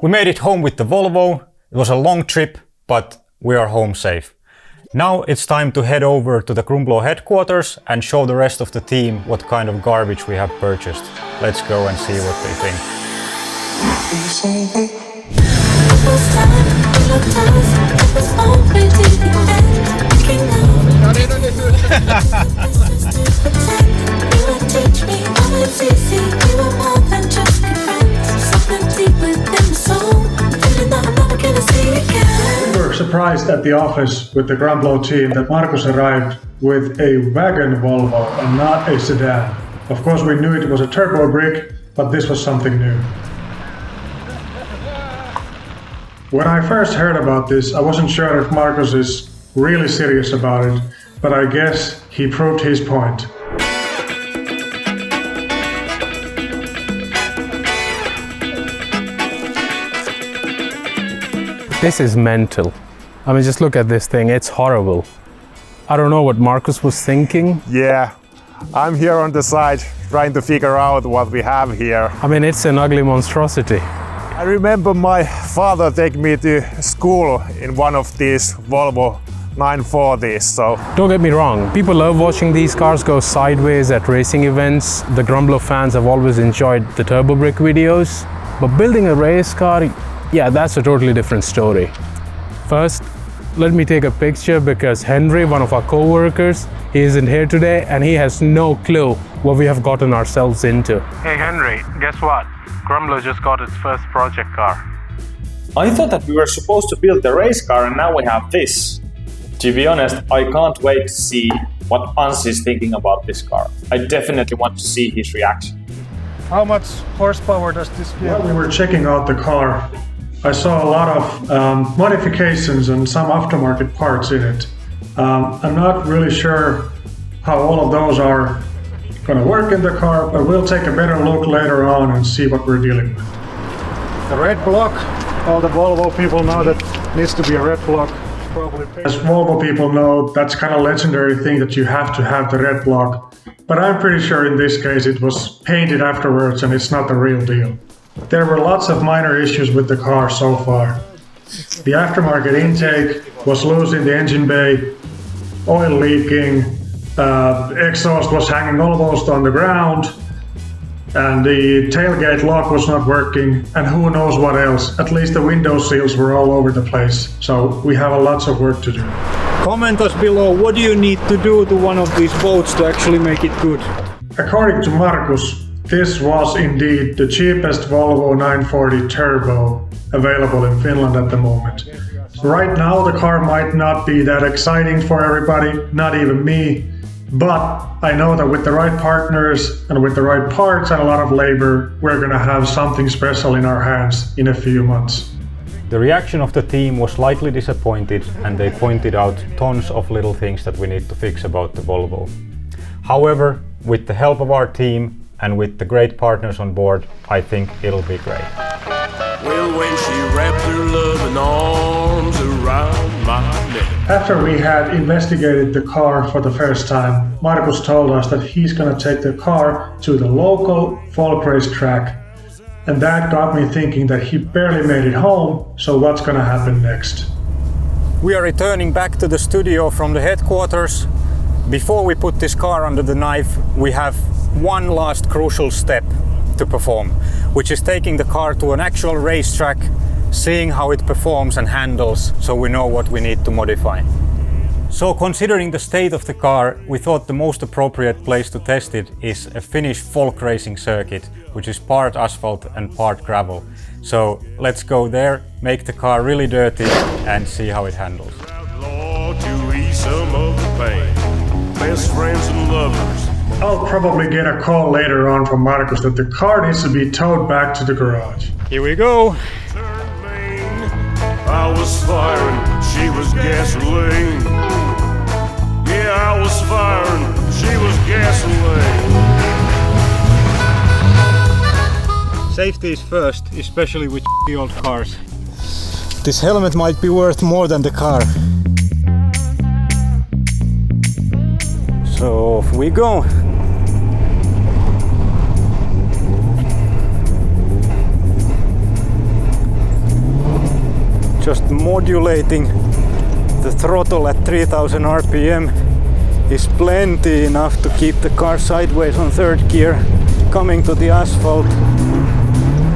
We made it home with the Volvo. It was a long trip, but we are home safe. Now it's time to head over to the Grumblo Headquarters and show the rest of the team what kind of garbage we have purchased. Let's go and see what they think. We were surprised at the office with the Grumblo team that Markus arrived with a wagon Volvo and not a sedan. Of course we knew it was a Turbo Brick, but this was something new. When I first heard about this, I wasn't sure if Markus is really serious about it, but I guess he proved his point. This is mental. I mean, just look at this thing, it's horrible. I don't know what Markus was thinking. Yeah, I'm here on the side trying to figure out what we have here. I mean, it's an ugly monstrosity. I remember my father taking me to school in one of these Volvo 940s, so... Don't get me wrong, people love watching these cars go sideways at racing events. The Grumblo fans have always enjoyed the Turbo Brick videos. But building a race car, yeah, that's a totally different story. First, let me take a picture because Henry, one of our co-workers, he isn't here today and he has no clue what we have gotten ourselves into. Hey Henry, guess what? Grumblo just got its first project car. I thought that we were supposed to build the race car and now we have this. To be honest, I can't wait to see what Hans is thinking about this car. I definitely want to see his reaction. How much horsepower does this have? While we were checking out the car, I saw a lot of modifications and some aftermarket parts in it. I'm not really sure how all of those are going to work in the car, but we'll take a better look later on and see what we're dealing with. The red block, all the Volvo people know that needs to be a red block. Probably as Volvo people know, that's kind of a legendary thing that you have to have the red block. But I'm pretty sure in this case it was painted afterwards and it's not the real deal. There were lots of minor issues with the car so far. The aftermarket intake was loose in the engine bay, oil leaking, exhaust was hanging almost on the ground, and the tailgate lock was not working, and who knows what else. At least the window seals were all over the place, so we have lots of work to do. Comment us below, what do you need to do to one of these boats to actually make it good? According to Markus, this was indeed the cheapest Volvo 940 Turbo available in Finland at the moment. Right now the car might not be that exciting for everybody, not even me, but I know that with the right partners and with the right parts and a lot of labor, we're gonna have something special in our hands in a few months. The reaction of the team was slightly disappointed and they pointed out tons of little things that we need to fix about the Volvo. However, with the help of our team and with the great partners on board, I think it'll be great. Well, when she wrapped her loving arms around my neck. After we had investigated the car for the first time, Markus told us that he's gonna take the car to the local folk race track. And that got me thinking that he barely made it home, so what's gonna happen next? We are returning back to the studio from the headquarters. Before we put this car under the knife, we have one last crucial step to perform, which is taking the car to an actual racetrack, seeing how it performs and handles, so we know what we need to modify. So considering the state of the car, we thought the most appropriate place to test it is a Finnish folk racing circuit, which is part asphalt and part gravel. So let's go there, make the car really dirty and see how it handles. Best friends and lovers. I'll probably get a call later on from Markus that the car needs to be towed back to the garage. Here we go! I was firing, she was gasoline. Yeah, I was firing, she was gasoline. Safety is first, especially with old cars. This helmet might be worth more than the car. So off we go. Just modulating the throttle at 3000 RPM is plenty enough to keep the car sideways on third gear, coming to the asphalt.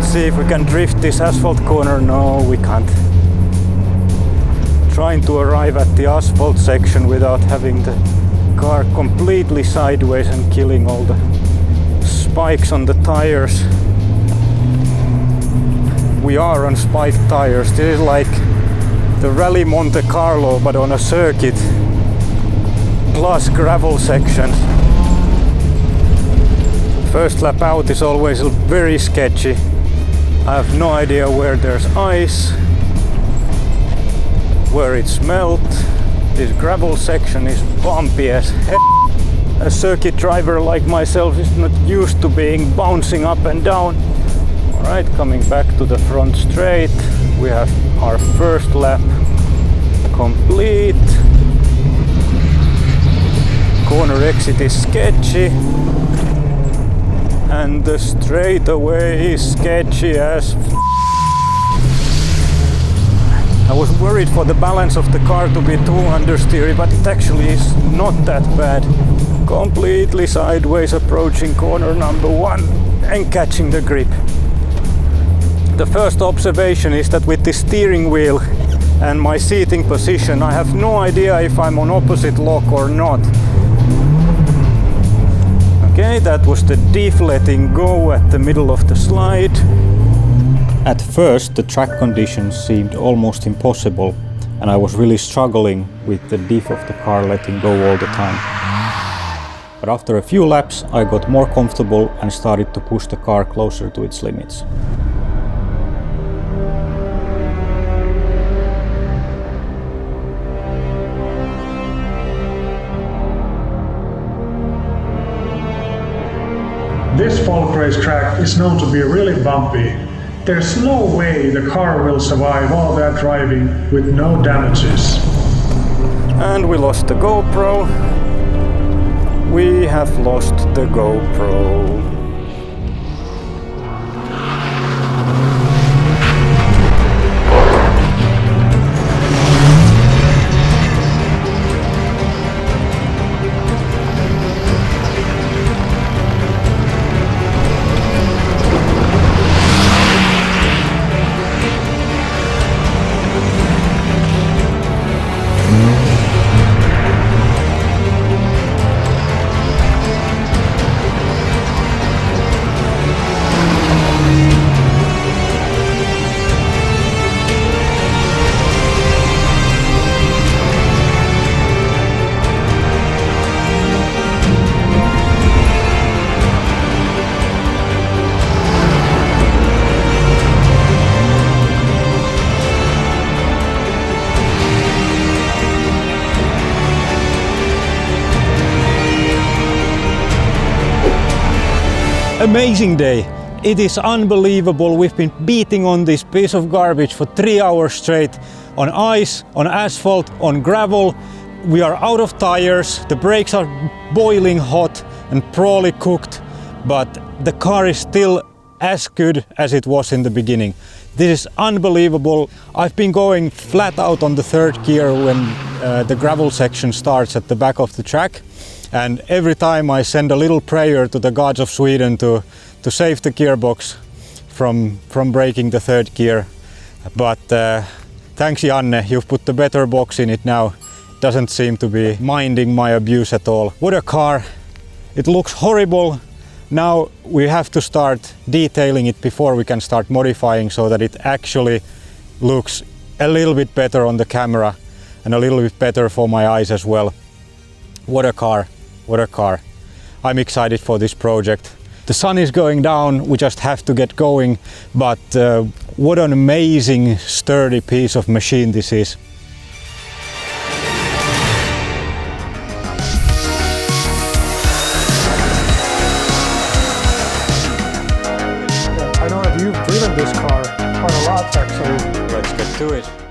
See if we can drift this asphalt corner. No, we can't. Trying to arrive at the asphalt section without having the car completely sideways and killing all the spikes on the tires. We are on spiked tires. This is like the Rally Monte Carlo but on a circuit plus gravel sections. First lap out is always very sketchy. I have no idea where there's ice, where it's melt. This gravel section is bumpy as hell. A circuit driver like myself is not used to being bouncing up and down. Alright, coming back to the front straight. We have our first lap complete. Corner exit is sketchy. And the straightaway is sketchy as I was worried for the balance of the car to be too understeery, but it actually is not that bad. Completely sideways approaching corner number 1 and catching the grip. The first observation is that with the steering wheel and my seating position, I have no idea if I'm on opposite lock or not. Okay, that was the diff letting go at the middle of the slide. At first, the track conditions seemed almost impossible, and I was really struggling with the diff of the car letting go all the time. But after a few laps, I got more comfortable and started to push the car closer to its limits. This folk race track is known to be really bumpy. There's no way the car will survive all that driving with no damages. And we lost the GoPro. We have lost the GoPro. Amazing day. It is unbelievable. We've been beating on this piece of garbage for 3 hours straight, on ice, on asphalt, on gravel. We are out of tires, the brakes are boiling hot and probably cooked, but the car is still as good as it was in the beginning. This is unbelievable. I've been going flat out on the third gear when the gravel section starts at the back of the track. And every time I send a little prayer to the gods of Sweden to save the gearbox from breaking the third gear. But thanks Janne, you've put the better box in it now. Doesn't seem to be minding my abuse at all. What a car. It looks horrible. Now we have to start detailing it before we can start modifying so that it actually looks a little bit better on the camera and a little bit better for my eyes as well. What a car. What a car. I'm excited for this project. The sun is going down, we just have to get going, but what an amazing sturdy piece of machine this is. I know that you've driven this car quite a lot actually. Let's get to it.